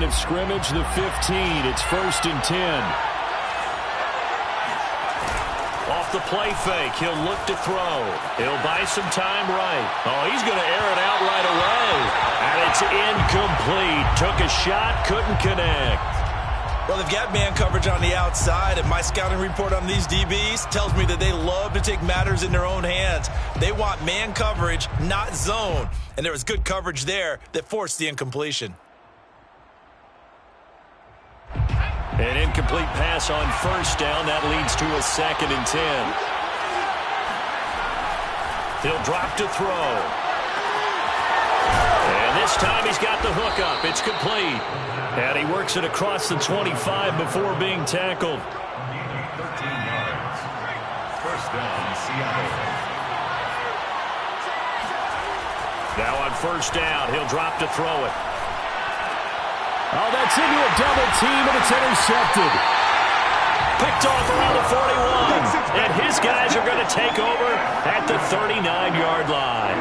line of scrimmage, the 15. It's 1st and 10. Off the play fake, he'll look to throw. He'll buy some time right. Oh, he's going to air it out right away. And it's incomplete. Took a shot, couldn't connect. Well, they've got man coverage on the outside, and my scouting report on these DBs tells me that they love to take matters in their own hands. They want man coverage, not zone. And there was good coverage there that forced the incompletion. An incomplete pass on 1st down. That leads to a 2nd and 10. He'll drop to throw. And this time he's got the hook up. It's complete. And he works it across the 25 before being tackled. 13 yards. 1st down, Seattle. Now on 1st down, he'll drop to throw it. Oh, that's into a double team, and it's intercepted. Picked off around the 41. And his guys are going to take over at the 39-yard line.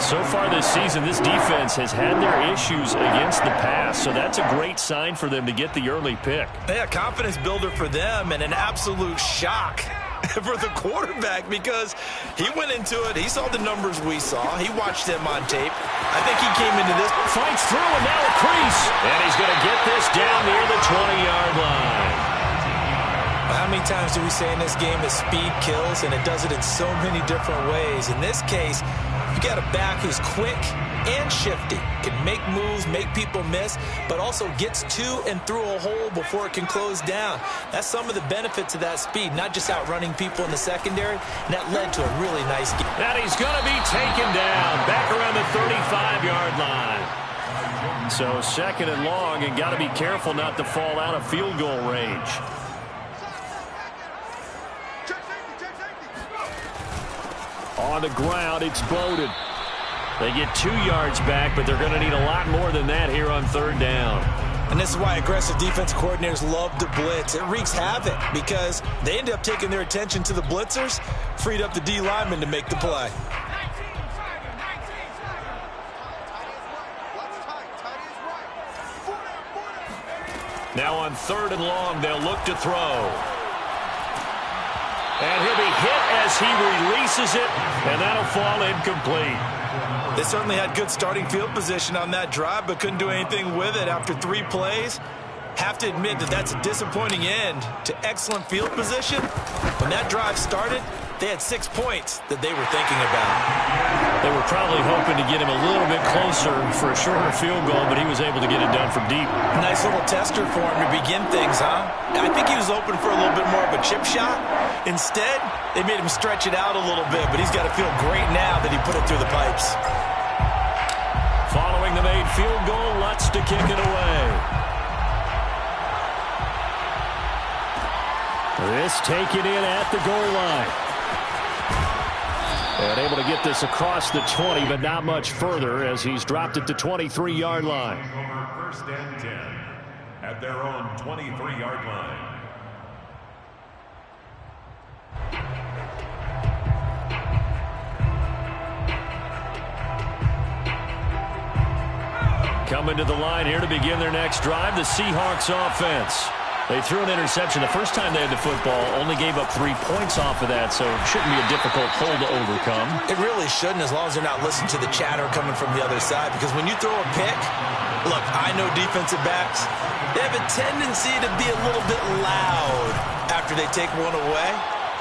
So far this season, this defense has had their issues against the pass, so that's a great sign for them to get the early pick. Yeah, confidence builder for them and an absolute shock for the quarterback because he went into it. He saw the numbers we saw. He watched them on tape. I think he came into this. Fights through and now a crease. And he's going to get this down near the 20-yard line. How many times do we say in this game that speed kills, and it does it in so many different ways? In this case, you got a back who's quick and shifty, can make moves, make people miss, but also gets to and through a hole before it can close down. That's some of the benefits of that speed, not just outrunning people in the secondary, and that led to a really nice game. And he's going to be taken down back around the 35-yard line. So 2nd and long, and got to be careful not to fall out of field goal range. On the ground, it's Bowden. They get 2 yards back, but they're going to need a lot more than that here on 3rd down. And this is why aggressive defense coordinators love to blitz. It wreaks havoc because they end up taking their attention to the blitzers, freed up the D lineman to make the play. Now on 3rd and long, they'll look to throw. And he'll be hit as he releases it, and that'll fall incomplete. They certainly had good starting field position on that drive, but couldn't do anything with it after 3 plays. Have to admit that that's a disappointing end to excellent field position. When that drive started, they had 6 points that they were thinking about. They were probably hoping to get him a little bit closer for a shorter field goal, but he was able to get it done from deep. Nice little tester for him to begin things, huh? I think he was open for a little bit more of a chip shot. Instead, they made him stretch it out a little bit, but he's got to feel great now that he put it through the pipes. Following the made field goal, Lutz to kick it away. This taken in at the goal line. And able to get this across the 20, but not much further as he's dropped it to 23-yard line. Over 1st and 10 at their own 23-yard line. Coming to the line here to begin their next drive, the Seahawks offense. They threw an interception the first time they had the football, only gave up 3 points off of that, so it shouldn't be a difficult hole to overcome. It really shouldn't, as long as they're not listening to the chatter coming from the other side, because when you throw a pick, look, I know defensive backs, they have a tendency to be a little bit loud after they take one away,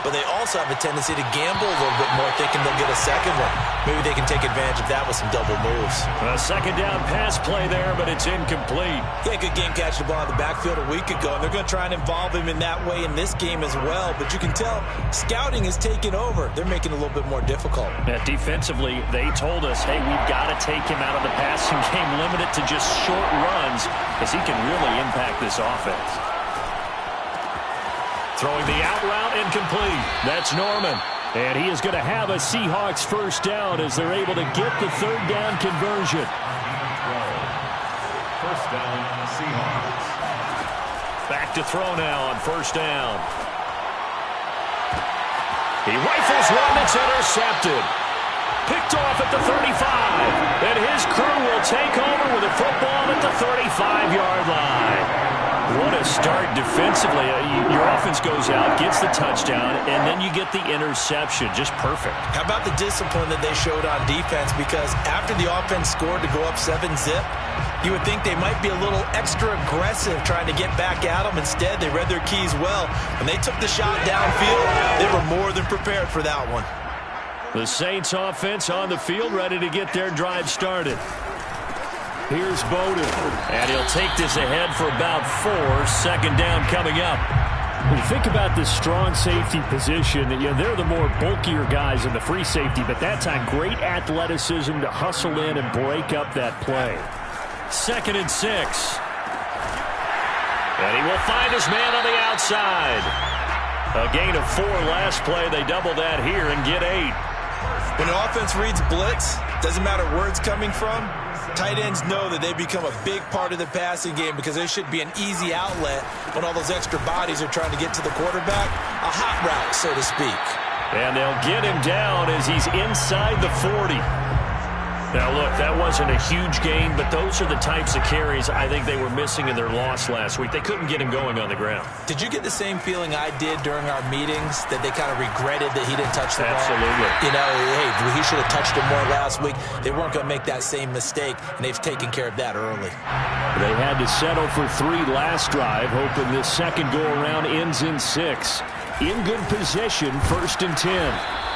but they also have a tendency to gamble a little bit more, thinking they'll get a second one. Maybe they can take advantage of that with some double moves. A 2nd down pass play there, but it's incomplete. Yeah, good game catching the ball in the backfield a week ago, and they're going to try and involve him in that way in this game as well. But you can tell scouting is taking over. They're making it a little bit more difficult. Defensively, they told us, hey, we've got to take him out of the passing game, limit it to just short runs, as he can really impact this offense. Throwing the out route, incomplete. That's Norman. And he is going to have a Seahawks 1st down as they're able to get the 3rd down conversion. 1st down, Seahawks. Back to throw now on 1st down. He rifles one that's intercepted. Picked off at the 35. And his crew will take over with a football at the 35-yard line. What a start defensively. Your offense goes out, gets the touchdown, and then you get the interception. Just perfect. How about the discipline that they showed on defense? Because after the offense scored to go up 7-zip, you would think they might be a little extra aggressive trying to get back at them. Instead, they read their keys well. When they took the shot downfield, they were more than prepared for that one. The Saints offense on the field, ready to get their drive started. Here's Bowden, and he'll take this ahead for about 4. Second down coming up. When you think about this strong safety position, they're the more bulkier guys in the free safety, but that time great athleticism to hustle in and break up that play. 2nd and 6. And he will find his man on the outside. A gain of 4 last play. They double that here and get 8. When the offense reads blitz, doesn't matter where it's coming from, tight ends know that they become a big part of the passing game because there should be an easy outlet when all those extra bodies are trying to get to the quarterback. A hot route, so to speak. And they'll get him down as he's inside the 40. Now, look, that wasn't a huge gain, but those are the types of carries I think they were missing in their loss last week. They couldn't get him going on the ground. Did you get the same feeling I did during our meetings, that they kind of regretted that he didn't touch the ball? Absolutely. Hey, he should have touched it more last week. They weren't going to make that same mistake, and they've taken care of that early. They had to settle for 3 last drive, hoping this second go-around ends in 6. In good position, 1st and 10.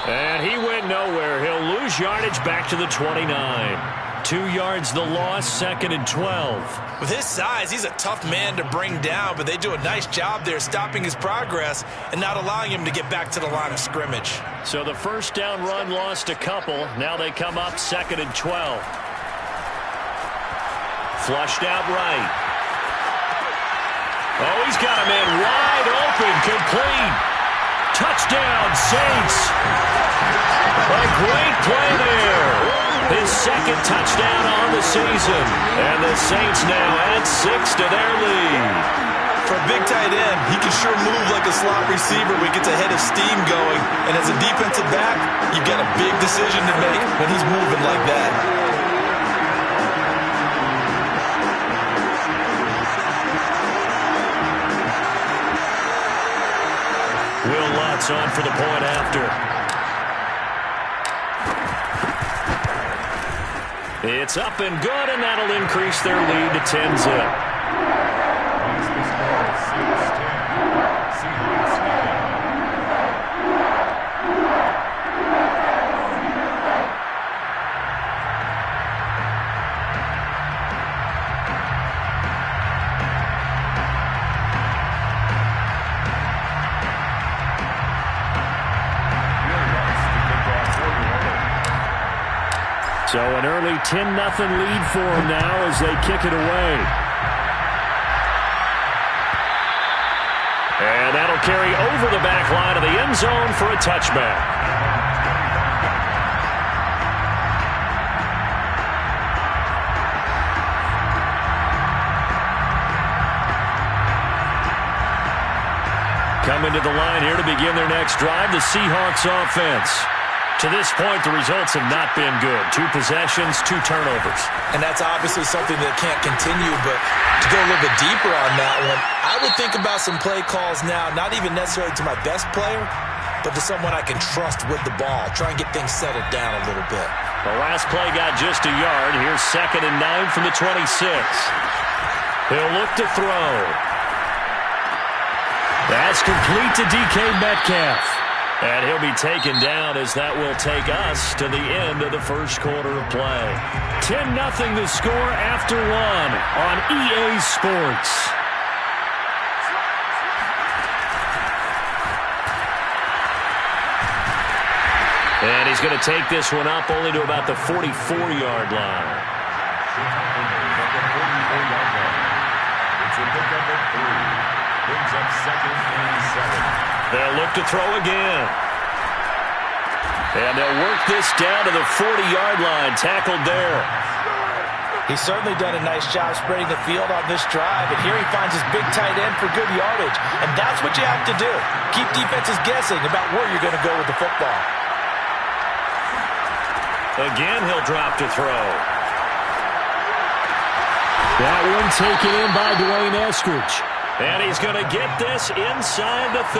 And he went nowhere. He'll lose yardage back to the 29. 2 yards the loss, 2nd and 12. With his size, he's a tough man to bring down, but they do a nice job there stopping his progress and not allowing him to get back to the line of scrimmage. So the first down run lost a couple. Now they come up 2nd and 12. Flushed out right. Oh, he's got a man wide open, complete. Touchdown, Saints. A great play there. His 2nd touchdown on the season. And the Saints now add 6 to their lead. For a big tight end, he can sure move like a slot receiver when he gets a head of steam going. And as a defensive back, you've got a big decision to make when he's moving like that. Will Lutz on for the point after. It's up and good, and that'll increase their lead to 10-zip. So an early 10-0 lead for them now as they kick it away. And that'll carry over the back line of the end zone for a touchback. Coming to the line here to begin their next drive, the Seahawks offense. To this point, the results have not been good. 2 possessions, 2 turnovers. And that's obviously something that can't continue, but to go a little bit deeper on that one, I would think about some play calls now, not even necessarily to my best player, but to someone I can trust with the ball. Try and get things settled down a little bit. The last play got just a yard. Here's 2nd and 9 from the 26. He'll look to throw. That's complete to DK Metcalf. And he'll be taken down as that will take us to the end of the first quarter of play. 10-0 the score after 1 on EA Sports. And he's going to take this one up only to about the 44-yard line. It's a pickup of 3. Brings up 2nd and 7. They'll look to throw again. And they'll work this down to the 40-yard line. Tackled there. He's certainly done a nice job spreading the field on this drive. And here he finds his big tight end for good yardage. And that's what you have to do. Keep defenses guessing about where you're going to go with the football. Again, he'll drop to throw. That one taken in by D'Wayne Eskridge. And he's going to get this inside the 30.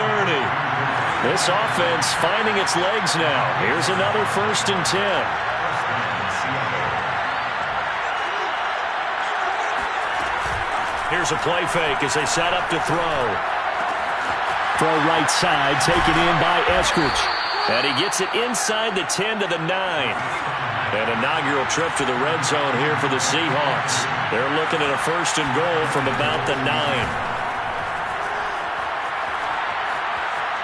This offense finding its legs now. Here's another 1st and 10. Here's a play fake as they set up to throw. Throw right side, taken in by Eskridge. And he gets it inside the 10 to the 9. An inaugural trip to the red zone here for the Seahawks. They're looking at a 1st and goal from about the 9.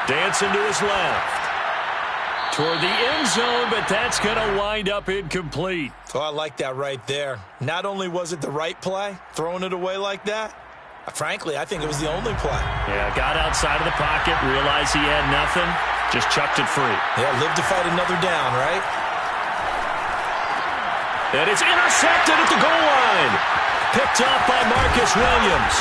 Dancing to his left. Toward the end zone, but that's going to wind up incomplete. Oh, I like that right there. Not only was it the right play, throwing it away like that, frankly, I think it was the only play. Yeah, got outside of the pocket, realized he had nothing, just chucked it free. Yeah, live to fight another down, right? And it's intercepted at the goal line. Picked off by Marcus Williams.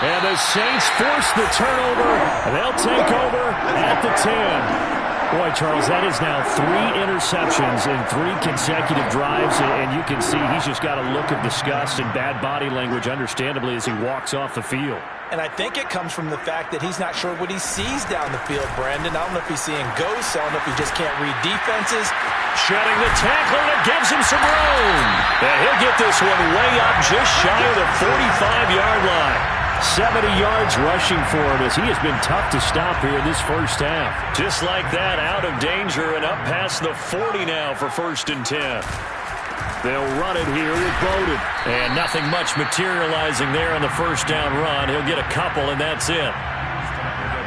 And the Saints force the turnover. They'll take over at the 10. Boy, Charles, that is now 3 interceptions in 3 consecutive drives, and you can see he's just got a look of disgust and bad body language, understandably, as he walks off the field. And I think it comes from the fact that he's not sure what he sees down the field, Brandon. I don't know if he's seeing ghosts. I don't know if he just can't read defenses. Shedding the tackler that gives him some room. And he'll get this one way up just shy of the 45-yard line. 70 yards rushing for him as he has been tough to stop here in this first half. Just like that, out of danger and up past the 40 now for 1st and 10. They'll run it here with Bowden. And nothing much materializing there on the 1st down run. He'll get a couple, and that's it.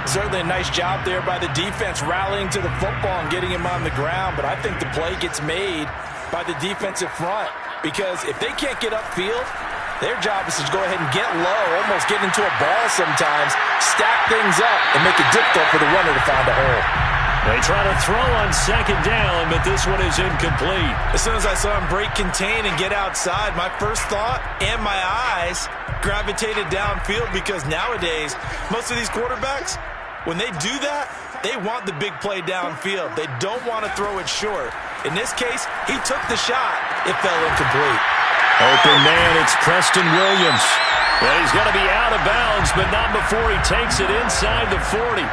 Certainly a nice job there by the defense rallying to the football and getting him on the ground. But I think the play gets made by the defensive front. Because if they can't get upfield, their job is to go ahead and get low, almost get into a ball sometimes, stack things up, and make it difficult for the runner to find a hole. They try to throw on 2nd down, but this one is incomplete. As soon as I saw him break contain and get outside, my first thought and my eyes gravitated downfield because nowadays, most of these quarterbacks, when they do that, they want the big play downfield. They don't want to throw it short. In this case, he took the shot. It fell incomplete. Open man, it's Preston Williams. Well, he's going to be out of bounds, but not before he takes it inside the 40.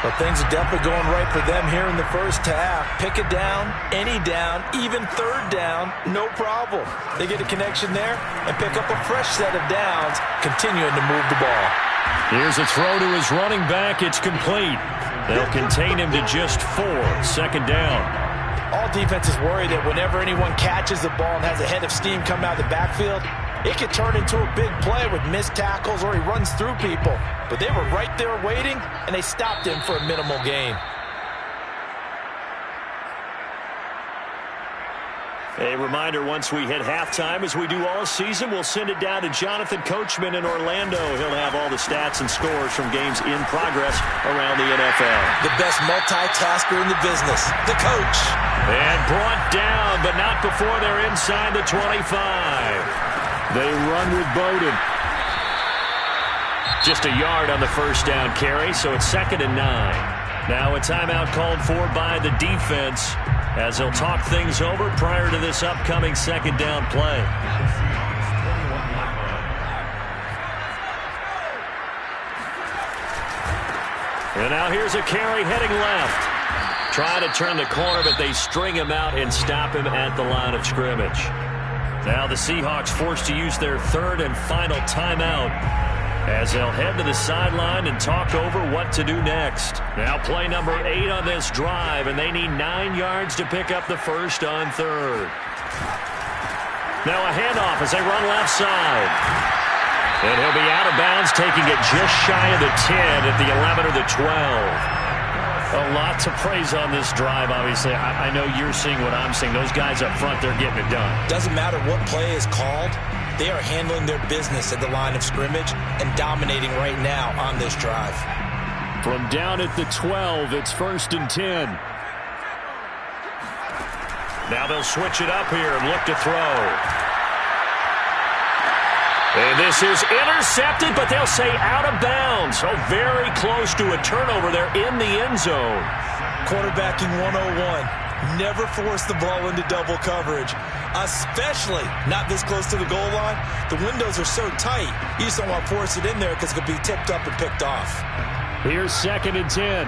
Well, things are definitely going right for them here in the first half. Pick it down, any down, even 3rd down, no problem. They get a connection there and pick up a fresh set of downs, continuing to move the ball. Here's a throw to his running back. It's complete. They'll contain him to just 4. 2nd down. All defenses worry that whenever anyone catches the ball and has a head of steam come out of the backfield, it could turn into a big play with missed tackles or he runs through people. But they were right there waiting, and they stopped him for a minimal gain. A reminder, once we hit halftime, as we do all season, we'll send it down to Jonathan Coachman in Orlando. He'll have all the stats and scores from games in progress around the NFL. The best multitasker in the business, the coach. And brought down, but not before they're inside the 25. They run with Bowden. Just a yard on the 1st down carry, so it's 2nd and 9. Now a timeout called for by the defense as they'll talk things over prior to this upcoming 2nd down play. And now here's a carry heading left. Trying to turn the corner, but they string him out and stop him at the line of scrimmage. Now the Seahawks forced to use their 3rd and final timeout as they'll head to the sideline and talk over what to do next. Now play number 8 on this drive, and they need 9 yards to pick up the 1st on 3rd. Now a handoff as they run left side. And he'll be out of bounds, taking it just shy of the 10 at the 11 or the 12. A lot to praise on this drive, obviously. I know you're seeing what I'm seeing. Those guys up front, they're getting it done. Doesn't matter what play is called. They are handling their business at the line of scrimmage and dominating right now on this drive. From down at the 12, it's 1st and 10. Now they'll switch it up here and look to throw. And this is intercepted, but they'll say out of bounds. So very close to a turnover there in the end zone. Quarterbacking 101. Never force the ball into double coverage, especially not this close to the goal line. The windows are so tight, you just don't want to force it in there because it could be tipped up and picked off. Here's 2nd and 10.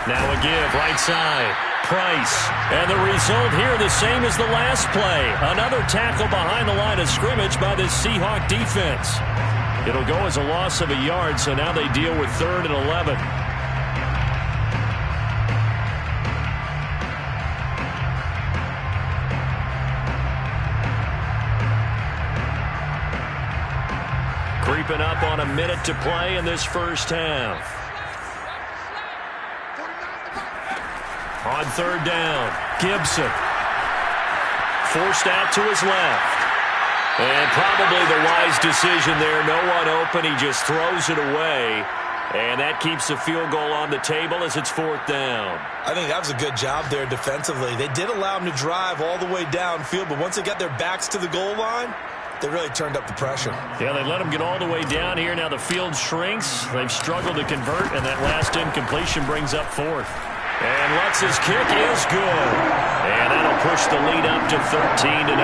Now a give, right side. Price. And the result here the same as the last play. Another tackle behind the line of scrimmage by the Seahawk defense. It'll go as a loss of a yard, so now they deal with 3rd and 11. Creeping up on a minute to play in this first half. On 3rd down, Gibson. Forced out to his left. And probably the wise decision there. No one open. He just throws it away. And that keeps the field goal on the table as it's 4th down. I think that was a good job there defensively. They did allow them to drive all the way downfield, but once they got their backs to the goal line, they really turned up the pressure. Yeah, they let them get all the way down here. Now the field shrinks. They've struggled to convert, and that last incompletion brings up 4th. And Lutz's kick is good. And that'll push the lead up to 13-0.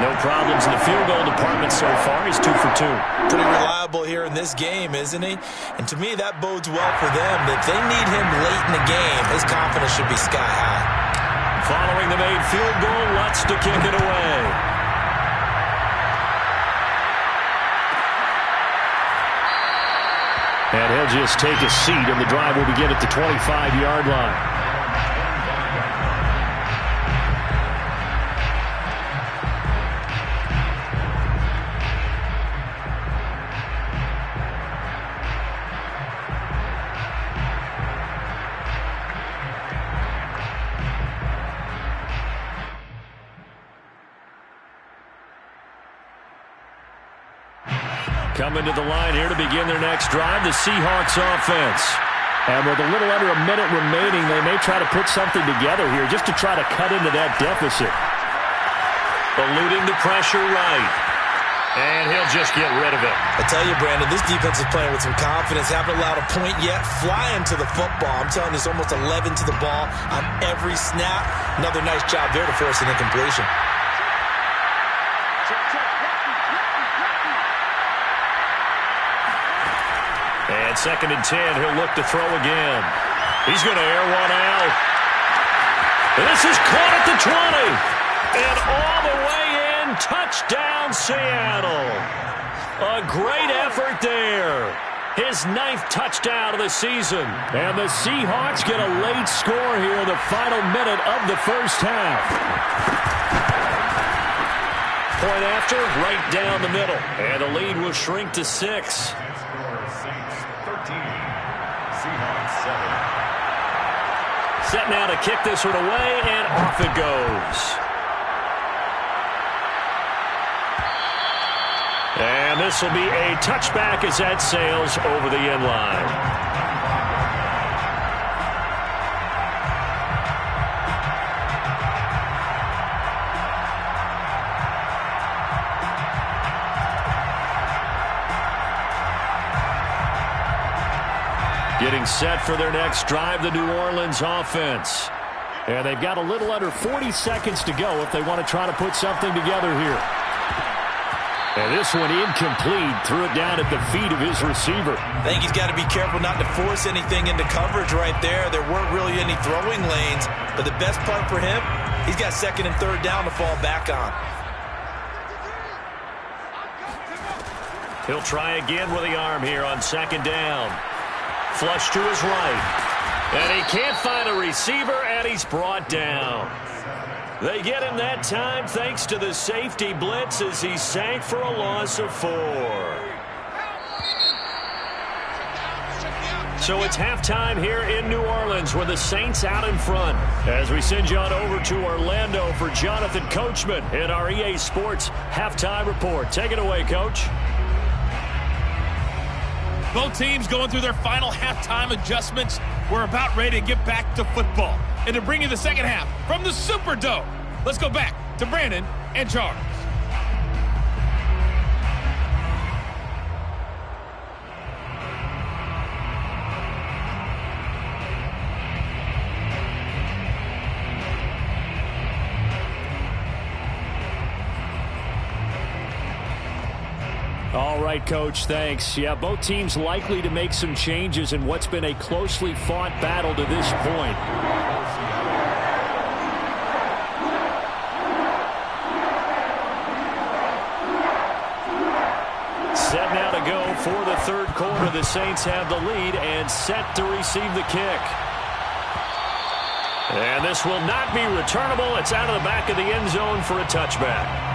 No problems in the field goal department so far. He's 2 for 2. Pretty reliable here in this game, isn't he? And to me, that bodes well for them. If they need him late in the game, his confidence should be sky high. Following the made field goal, Lutz to kick it away. And he'll just take a seat, and the drive will begin at the 25-yard line. Coming to the line here to begin their next drive, the Seahawks offense. And with a little under a minute remaining, they may try to put something together here just to try to cut into that deficit. Eluding the pressure right. And he'll just get rid of it. I tell you, Brandon, this defense is playing with some confidence. Haven't allowed a point yet. Flying to the football. I'm telling you, it's almost 11 to the ball on every snap. Another nice job there to force an incompletion. And 2nd and 10, he'll look to throw again. He's going to air one out. This is caught at the 20. And all the way in, touchdown Seattle. A great effort there. His 9th touchdown of the season. And the Seahawks get a late score here in the final minute of the first half. Point after, right down the middle. And the lead will shrink to 6. Set now to kick this one away, and off it goes. And this will be a touchback as that sails over the end line. Getting set for their next drive, the New Orleans offense. And they've got a little under 40 seconds to go if they want to try to put something together here. And this one incomplete. Threw it down at the feet of his receiver. I think he's got to be careful not to force anything into coverage right there. There weren't really any throwing lanes. But the best part for him, he's got 2nd and 3rd down to fall back on. He'll try again with the arm here on 2nd down. Flush to his right. And he can't find a receiver, and he's brought down. They get him that time thanks to the safety blitz as he sank for a loss of 4. So it's halftime here in New Orleans with the Saints out in front. As we send you on over to Orlando for Jonathan Coachman in our EA Sports Halftime Report. Take it away, Coach. Both teams going through their final halftime adjustments. We're about ready to get back to football. And to bring you the second half from the Superdome, let's go back to Brandon and Charles. All right, Coach, thanks. Yeah, both teams likely to make some changes in what's been a closely fought battle to this point. Set now to go for the third quarter. The Saints have the lead and set to receive the kick. And this will not be returnable. It's out of the back of the end zone for a touchback.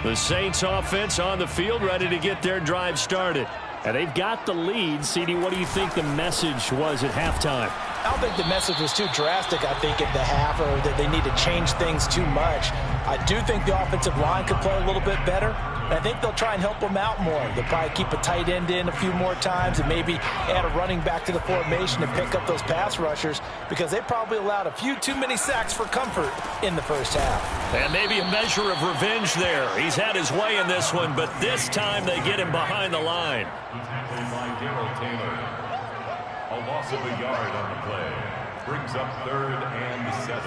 The Saints offense on the field, ready to get their drive started. And they've got the lead. CD, what do you think the message was at halftime? I don't think the message was too drastic, I think, at the half, or that they need to change things too much. I do think the offensive line could play a little bit better. And I think they'll try and help them out more. They'll probably keep a tight end in a few more times and maybe add a running back to the formation to pick up those pass rushers, because they probably allowed a few too many sacks for comfort in the first half. And maybe a measure of revenge there. He's had his way in this one, but this time they get him behind the line. A loss of a yard on the play. Brings up 3rd and 7.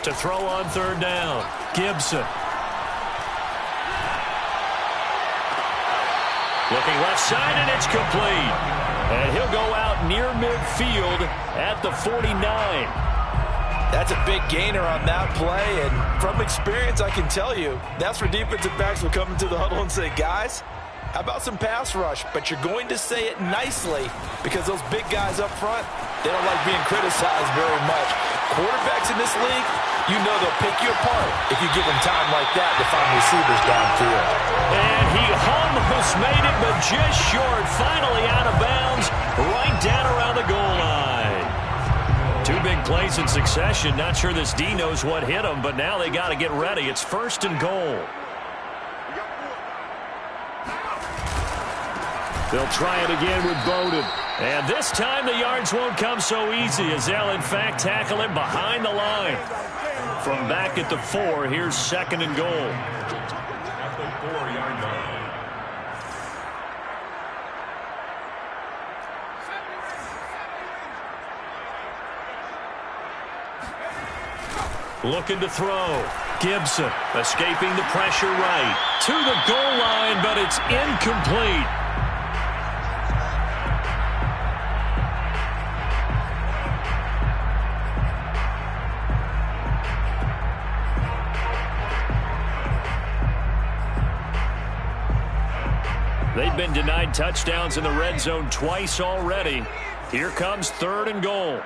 To throw on 3rd down, Gibson. Looking left side, and it's complete. And he'll go out near midfield at the 49. That's a big gainer on that play, and from experience, I can tell you, that's where defensive backs will come into the huddle and say, guys, how about some pass rush? But you're going to say it nicely, because those big guys up front, they don't like being criticized very much. Quarterbacks in this league, you know they'll pick you apart if you give them time like that to find receivers downfield. And he almost made it, but just short. Finally out of bounds, right down around the goal line. 2 big plays in succession. Not sure this D knows what hit him, but now they got to get ready. It's 1st and goal. They'll try it again with Bowden. And this time the yards won't come so easy, as they'll in fact tackle him behind the line. From back at the 4, here's 2nd and goal. At the 4-yard line. Looking to throw. Gibson escaping the pressure right. To the goal line, but it's incomplete. They've been denied touchdowns in the red zone twice already. Here comes 3rd and goal.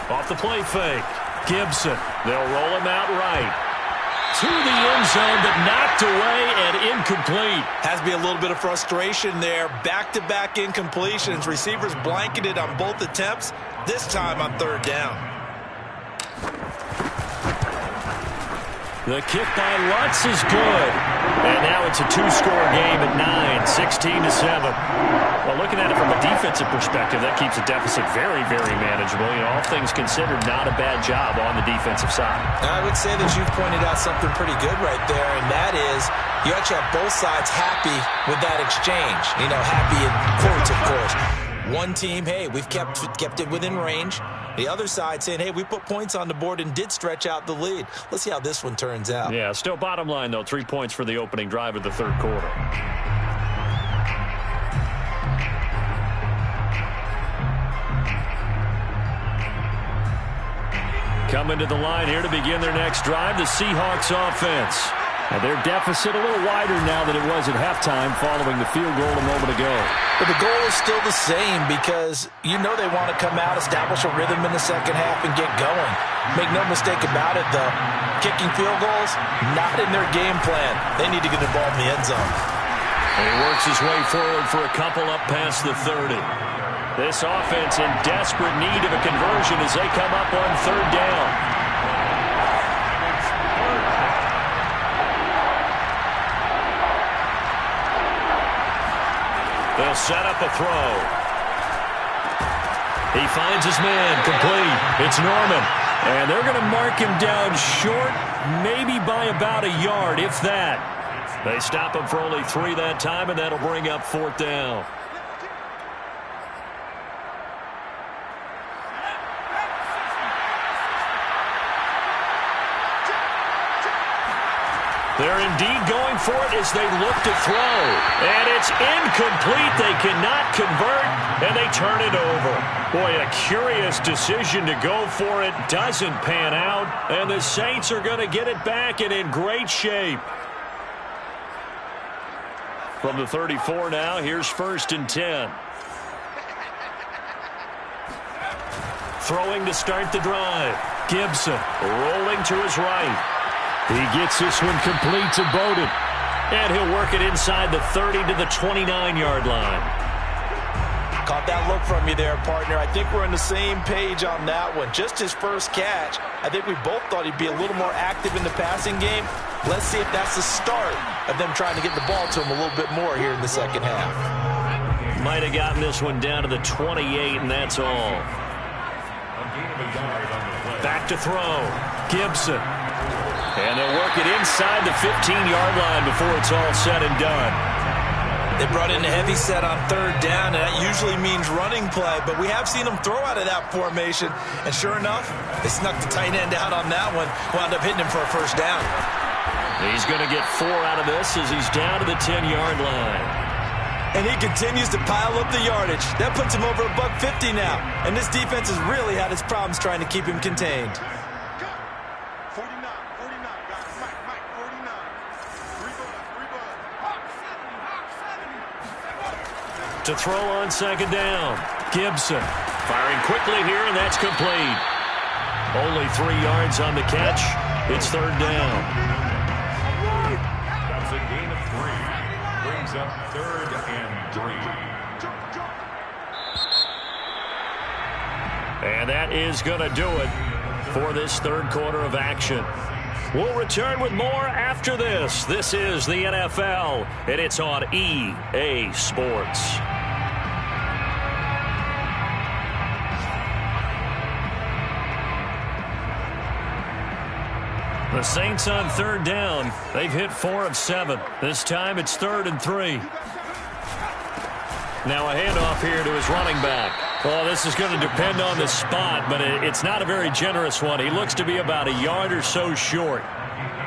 Off the play fake. Gibson. They'll roll him out right. To the end zone, but knocked away and incomplete. Has to be a little bit of frustration there. Back-to-back incompletions. Receivers blanketed on both attempts, this time on 3rd down. The kick by Lutz is good. And now it's a 2-score game at 9, 16-7. Well, looking at it from a defensive perspective, that keeps the deficit very, very manageable. You know, all things considered, not a bad job on the defensive side. I would say that you've pointed out something pretty good right there, and that is you actually have both sides happy with that exchange. You know, happy in quotes, of course. One team, hey, we've kept it within range. The other side saying, hey, we put points on the board and did stretch out the lead. Let's see how this one turns out. Yeah, still bottom line, though, 3 points for the opening drive of the 3rd quarter. Coming to the line here to begin their next drive, the Seahawks offense. And their deficit a little wider now than it was at halftime following the field goal a moment ago. But the goal is still the same, because you know they want to come out, establish a rhythm in the second half, and get going. Make no mistake about it, though. Kicking field goals, not in their game plan. They need to get the ball in the end zone. And he works his way forward for a couple up past the 30. This offense in desperate need of a conversion as they come up on 3rd down. They'll set up a throw. He finds his man, complete. It's Norman. And they're going to mark him down short, maybe by about a yard, if that. They stop him for only 3 that time, and that'll bring up 4th down. They're indeed going for it as they look to throw. And it's incomplete. They cannot convert, and they turn it over. Boy, a curious decision to go for it. Doesn't pan out, and the Saints are going to get it back and in great shape. From the 34 now, here's 1st and 10. Throwing to start the drive. Gibson rolling to his right. He gets this one complete to Bowden. And he'll work it inside the 30 to the 29-yard line. Caught that look from you there, partner. I think we're on the same page on that one. Just his first catch. I think we both thought he'd be a little more active in the passing game. Let's see if that's the start of them trying to get the ball to him a little bit more here in the second half. Might have gotten this one down to the 28, and that's all. Back to throw. Gibson. And they'll work it inside the 15-yard line before it's all said and done. They brought in a heavy set on 3rd down, and that usually means running play, but we have seen them throw out of that formation, and sure enough, they snuck the tight end out on that one, wound up hitting him for a 1st down. He's going to get 4 out of this as he's down to the 10-yard line. And he continues to pile up the yardage. That puts him over $150 now, and this defense has really had its problems trying to keep him contained. To throw on 2nd down. Gibson firing quickly here, and that's complete. Only 3 yards on the catch. It's 3rd down. That's a gain of 3. Brings up 3rd and 3. And that is going to do it for this 3rd quarter of action. We'll return with more after this. This is the NFL, and it's on EA Sports. The Saints on 3rd down. They've hit 4 of 7. This time it's 3rd and 3. Now a handoff here to his running back. Well, this is going to depend on the spot, but it's not a very generous one. He looks to be about a yard or so short.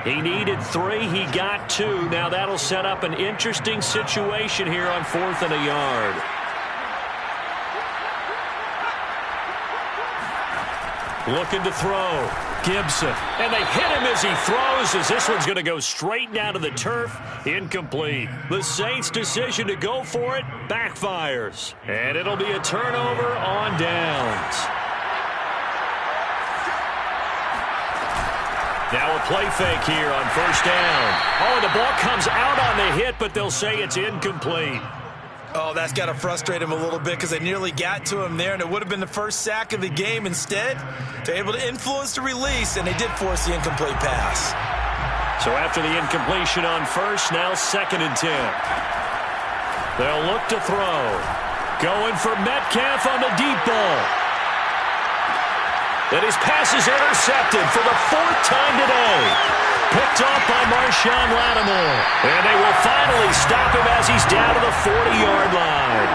He needed 3. He got 2. Now that'll set up an interesting situation here on 4th and a yard. Looking to throw. Gibson. And they hit him as he throws, as this one's going to go straight down to the turf. Incomplete. The Saints' decision to go for it backfires. And it'll be a turnover on downs. Now a play fake here on 1st down. Oh, the ball comes out on the hit, but they'll say it's incomplete. Oh, that's got to frustrate him a little bit because they nearly got to him there, and it would have been the first sack of the game. Instead, they're able to influence the release, and they did force the incomplete pass. So after the incompletion on 1st, now 2nd and 10. They'll look to throw. Going for Metcalf on the deep ball. And his pass is intercepted for the 4th time today. Picked off by Marshawn Lattimore. And they will finally stop him as he's down to the 40-yard line.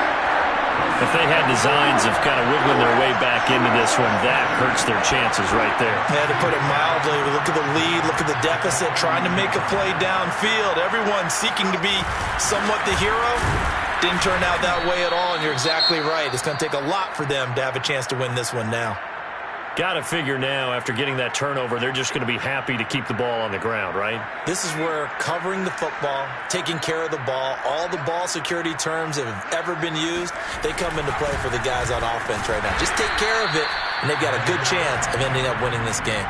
If they had designs of kind of wiggling their way back into this one, that hurts their chances right there. Yeah, to put it mildly, look at the lead, look at the deficit, trying to make a play downfield. Everyone seeking to be somewhat the hero. Didn't turn out that way at all, and you're exactly right. It's going to take a lot for them to have a chance to win this one now. Got to figure now, after getting that turnover, they're just going to be happy to keep the ball on the ground, right? This is where covering the football, taking care of the ball, all the ball security terms that have ever been used, they come into play for the guys on offense right now. Just take care of it, and they've got a good chance of ending up winning this game.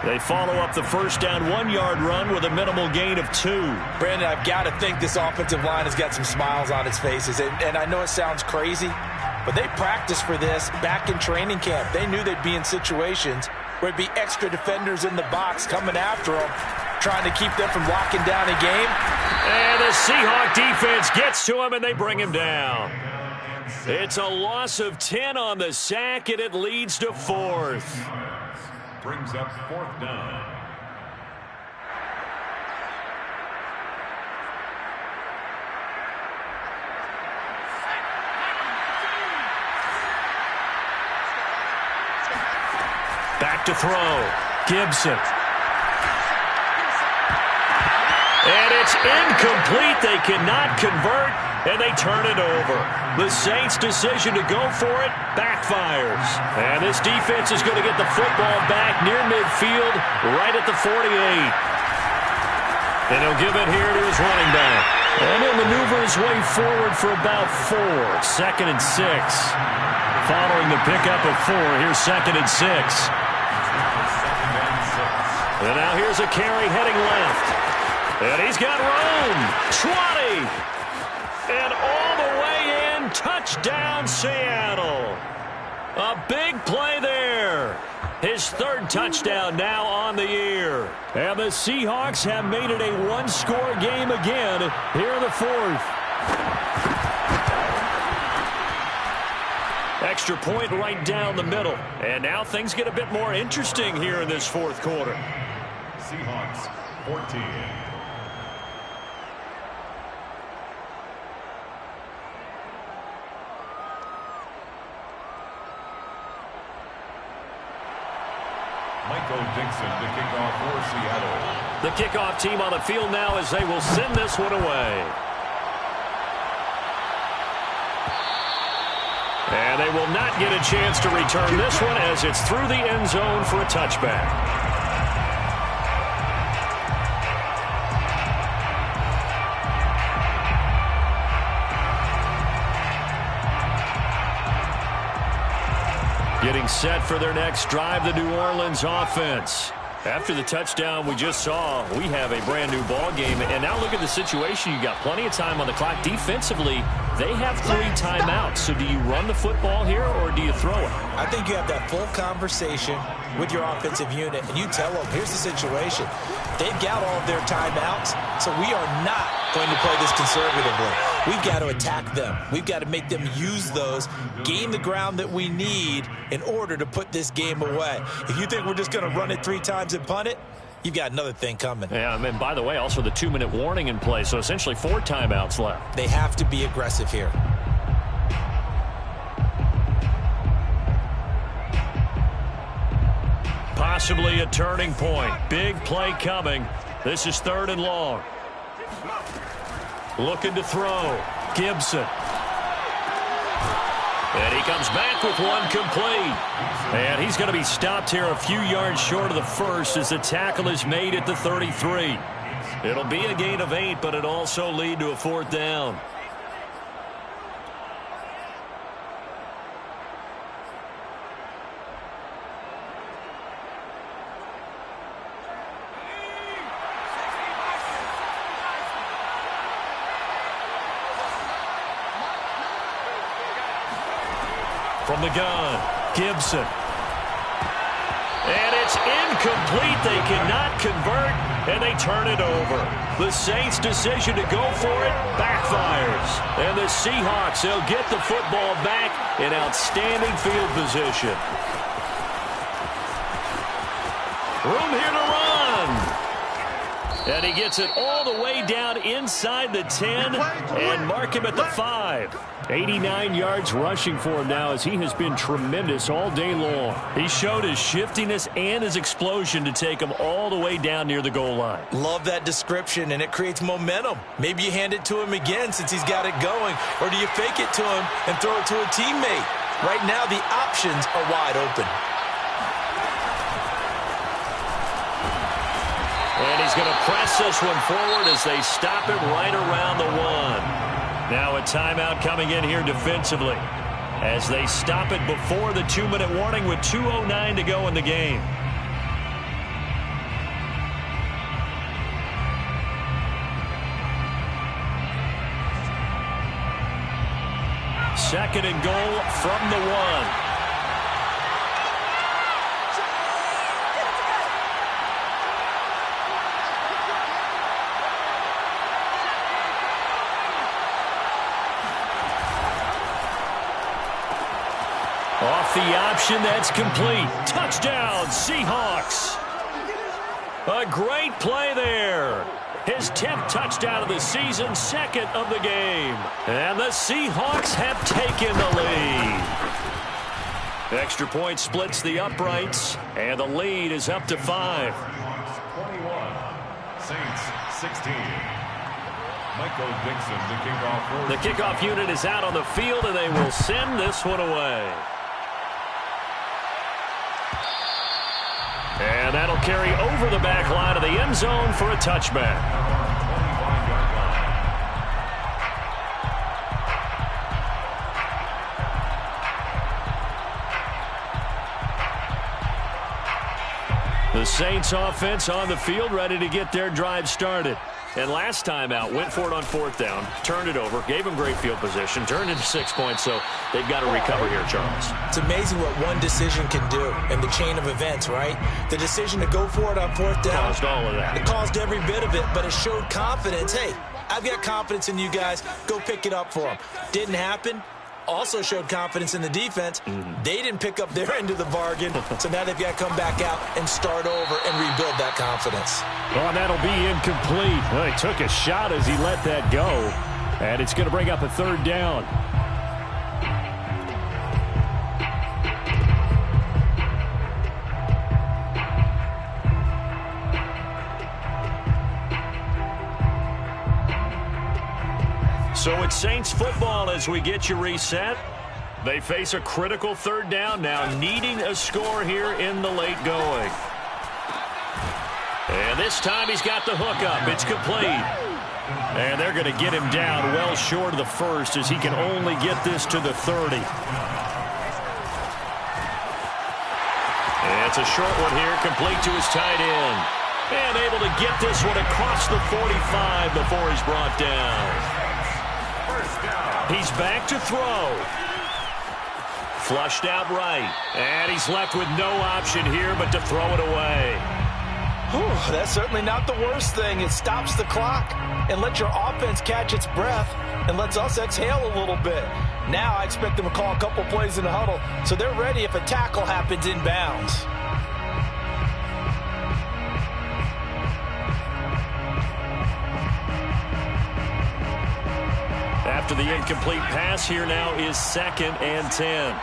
They follow up the 1st down 1-yard run with a minimal gain of 2. Brandon, I've got to think this offensive line has got some smiles on its faces, and I know it sounds crazy, but they practiced for this back in training camp. They knew they'd be in situations where it'd be extra defenders in the box coming after them, trying to keep them from locking down a game. And the Seahawk defense gets to him, and they bring him down. It's a loss of 10 on the sack, and it leads to 4th. Brings up 4th down. Back to throw. Gibson. And it's incomplete. They cannot convert, and they turn it over. The Saints' decision to go for it backfires. And this defense is going to get the football back near midfield, right at the 48. And he'll give it here to his running back. And he'll maneuver his way forward for about 4. 2nd and 6. Following the pickup of 4, here's 2nd and 6. And now here's a carry heading left. And he's got room. 20. And all the way in. Touchdown, Seattle. A big play there. His 3rd touchdown now on the year. And the Seahawks have made it a one-score game again here in the 4th. Extra point right down the middle. And now things get a bit more interesting here in this 4th quarter. Seahawks 14. Michael Dixon to kick off for Seattle. The kickoff team on the field now as they will send this one away. And they will not get a chance to return this one as it's through the end zone for a touchback. Getting set for their next drive, the New Orleans offense. After the touchdown we just saw, we have a brand new ball game. And now look at the situation. You got plenty of time on the clock. Defensively, they have 3 timeouts. So do you run the football here or do you throw it? I think you have that full conversation with your offensive unit, and you tell them, here's the situation. They've got all of their timeouts, so we are not going to play this conservatively. We've got to attack them. We've got to make them use those, gain the ground that we need in order to put this game away. If you think we're just going to run it 3 times and punt it, you've got another thing coming. Yeah, and by the way, also the 2-minute warning in play, so essentially 4 timeouts left. They have to be aggressive here. Possibly a turning point. Big play coming. This is 3rd and long. Looking to throw. Gibson. And he comes back with one complete. And he's going to be stopped here a few yards short of the first as the tackle is made at the 33. It'll be a gain of 8, but it'll also lead to a 4th down. From the gun, Gibson. And it's incomplete. They cannot convert, and they turn it over. The Saints' decision to go for it backfires. And the Seahawks, they'll get the football back in outstanding field position. Room here to run. And he gets it all the way down inside the 10 and mark him at the 5. 89 yards rushing for him now as he has been tremendous all day long. He showed his shiftiness and his explosion to take him all the way down near the goal line. Love that description, and it creates momentum. Maybe you hand it to him again since he's got it going, or do you fake it to him and throw it to a teammate? Right now, the options are wide open. And he's going to press this one forward as they stop it right around the 1. Now a timeout coming in here defensively as they stop it before the 2-minute warning with 2:09 to go in the game. Second and goal from the 1. Off the option, that's complete. Touchdown, Seahawks. A great play there. His 10th touchdown of the season, second of the game. And the Seahawks have taken the lead. Extra point splits the uprights, and the lead is up to 5. 21, Saints 16. Michael Dixon, the kickoff. The kickoff unit is out on the field, and they will send this one away. And that'll carry over the back line of the end zone for a touchback. 25-yard line. The Saints offense on the field, ready to get their drive started. And last time out, went for it on 4th down, turned it over, gave them great field position, turned into 6 points, so they've got to recover here, Charles. It's amazing what one decision can do in the chain of events, right? The decision to go for it on 4th down. Caused all of that. It caused every bit of it, but it showed confidence. Hey, I've got confidence in you guys. Go pick it up for them. Didn't happen. Also showed confidence in the defense. They didn't pick up their end of the bargain, so now they've got to come back out and start over and rebuild that confidence. Well, and that'll be incomplete. Well, he took a shot as he let that go, and it's going to bring up a 3rd down. So it's Saints football as we get you reset. They face a critical 3rd down now, needing a score here in the late going. And this time he's got the hook up. It's complete. And they're going to get him down well short of the 1st as he can only get this to the 30. And it's a short one here, complete to his tight end. And able to get this one across the 45 before he's brought down. He's back to throw. Flushed out right. And he's left with no option here but to throw it away. Whew, that's certainly not the worst thing. It stops the clock and lets your offense catch its breath and lets us exhale a little bit. Now I expect them to call a couple plays in the huddle so they're ready if a tackle happens inbounds. After the incomplete pass, here now is 2nd and 10.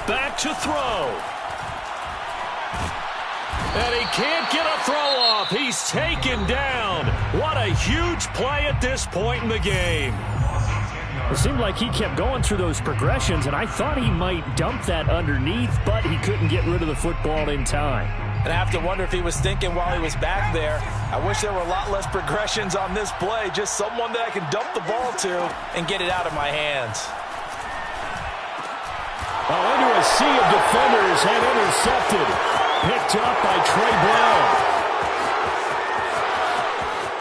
Back to throw. And he can't get a throw off. He's taken down. What a huge play at this point in the game. It seemed like he kept going through those progressions, and I thought he might dump that underneath, but he couldn't get rid of the football in time. And I have to wonder if he was thinking while he was back there, I wish there were a lot less progressions on this play, just someone that I can dump the ball to and get it out of my hands. Well, into a sea of defenders and intercepted. Picked up by Trey Brown.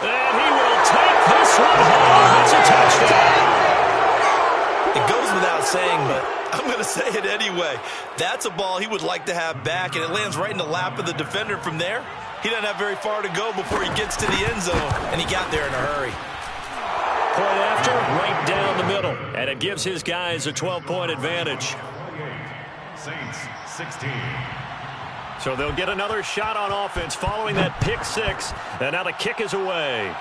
And he will take this one home. It's a touchdown. It goes without saying, but I'm going to say it anyway. That's a ball he would like to have back, and it lands right in the lap of the defender from there. He doesn't have very far to go before he gets to the end zone, and he got there in a hurry. Point after, right down the middle, and it gives his guys a 12-point advantage. Saints 16. So they'll get another shot on offense following that pick 6, and now the kick is away.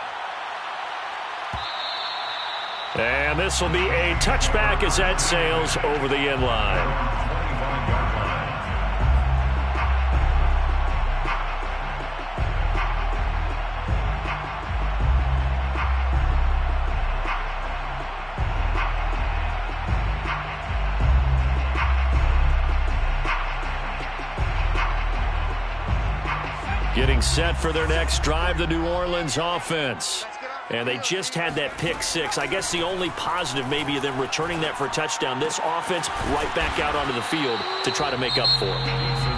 And this will be a touchback as that sails over the end line. Getting set for their next drive, the New Orleans offense. And they just had that pick 6. I guess the only positive maybe of them returning that for a touchdown. This offense right back out onto the field to try to make up for it.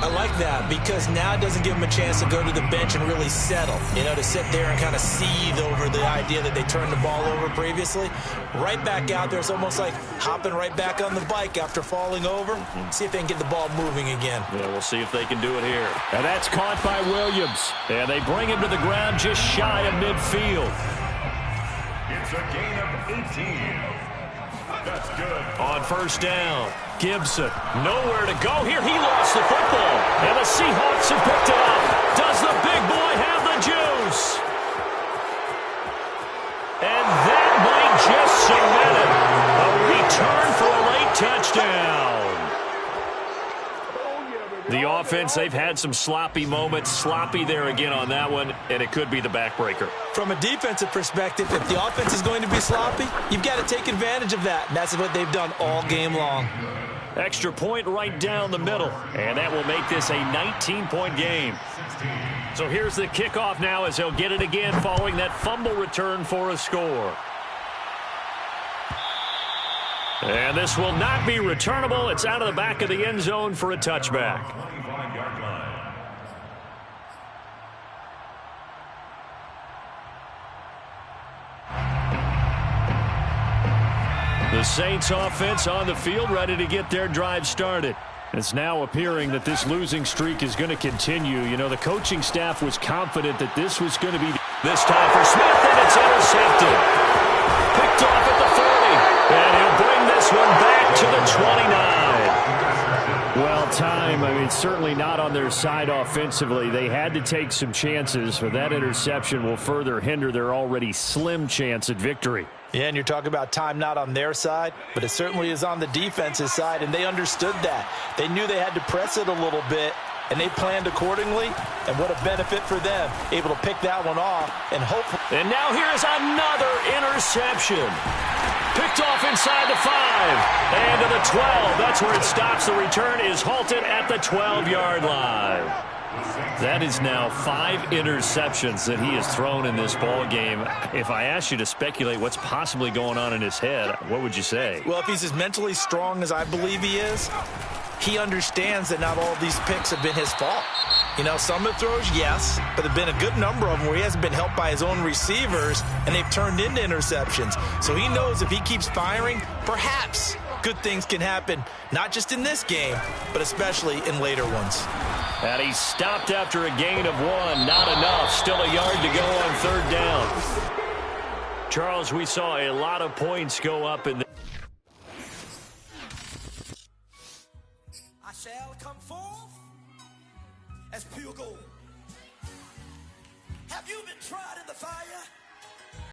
I like that because now it doesn't give them a chance to go to the bench and really settle. You know, to sit there and kind of seethe over the idea that they turned the ball over previously. Right back out there. It's almost like hopping right back on the bike after falling over. See if they can get the ball moving again. Yeah, we'll see if they can do it here. And that's caught by Williams. And they bring him to the ground just shy of midfield. It's a gain of 18. That's good. On first down, Gibson, nowhere to go here. He lost the football, and the Seahawks have picked it up. Does the big boy have the juice? And that might just cement it. A return for a late touchdown. The offense, they've had some sloppy moments. Sloppy there again on that one, and it could be the backbreaker. From a defensive perspective, if the offense is going to be sloppy, you've got to take advantage of that. And that's what they've done all game long. Extra point right down the middle, and that will make this a 19-point game. So here's the kickoff now as he'll get it again following that fumble return for a score. And this will not be returnable. It's out of the back of the end zone for a touchback. 25-yard line. The Saints offense on the field, ready to get their drive started. It's now appearing that this losing streak is going to continue. You know, the coaching staff was confident that this was going to be this time for Smith, and it's intercepted. Picked off at the 40, and he'll bring this one back to the 29. Well, time, I mean, certainly not on their side offensively. They had to take some chances, but that interception will further hinder their already slim chance at victory. Yeah, and you're talking about time not on their side, but it certainly is on the defensive side, and they understood that. They knew they had to press it a little bit, and they planned accordingly, and what a benefit for them, able to pick that one off and hopefully. And now here's another interception. Picked off inside the 5, and to the 12. That's where it stops. The return is halted at the 12-yard line. That is now 5 interceptions that he has thrown in this ball game. If I asked you to speculate what's possibly going on in his head, what would you say? Well, if he's as mentally strong as I believe he is, he understands that not all of these picks have been his fault. You know, some of the throws, yes, but there have been a good number of them where he hasn't been helped by his own receivers, and they've turned into interceptions. So he knows if he keeps firing, perhaps good things can happen, not just in this game, but especially in later ones. And he stopped after a gain of 1. Not enough. Still a yard to go on third down. Charles, we saw a lot of points go up in the... I shall come forth as pure gold. Have you been tried in the fire?